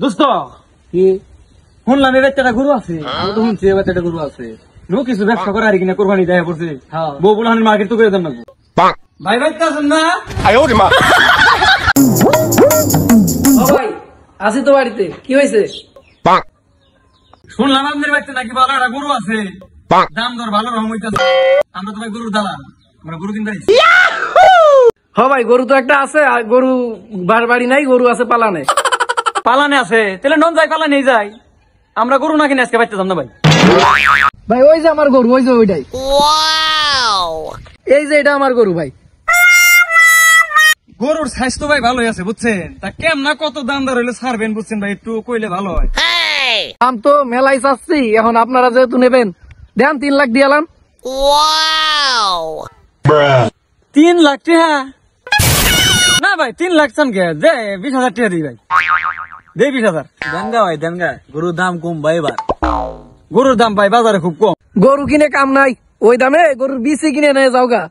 দোস্ত কি শুনলাম এবার একটা গরু আছে, আমি তো শুনছি এবার একটা গরু আছে, নো কিছু ব্যবসা করে আর কিনা কোরবানি দেয় পড়ছে, বউ বলে মার্কেট তো করে দেন লাগবো। ভাই ভাই আছেন না? ভাই আসি তো বাড়িতে, কি হয়েছে? শুনলাম আপনার বাড়িতে নাকি ভালো একটা গরু আছে, দাম দর ভালো রকম হইতেছে, আমরা তো ভাই গরুর দালাল, আমরা গরু কিনতে আইছি। ভাই গরু তো একটা আছে, আর গরু বাড়ি নাই, গরু আছে পালানে। পালানে আছে, তাহলে নন যাই পালানে যাই, আমরা গরু না কিনে আজকে বাইতে যাম না ভাই। ভাই ওই যে আমার গরু, ওই যে ওইটাই, এই যে এটা আমার গরু ভাই। গরুর স্বাস্থ্য ভাই ভালোই আছে বুঝছেন, তা কেমন কত দাম দর হইলে ছাড়বেন বুঝছেন ভাই, একটু কইলে ভালো হয়। দাম তো মেলাই চাচ্ছি, এখন আপনারা যেহেতু নেবেন দেন 3 লাখ দিয়ে এলাম। 3 লাখ টাকা না ভাই, 3 লাখ চান কে, দে 20,000 টাকা দিই ভাই, দে 20,000 দেনগা ভাই দেনগা, গরুর দাম কম ভাই এবার, গরুর দাম ভাই বাজারে খুব কম। গরু কিনে কাম নাই, ওই দামে গরুর বিচি কিনে নিয়ে যাওগা।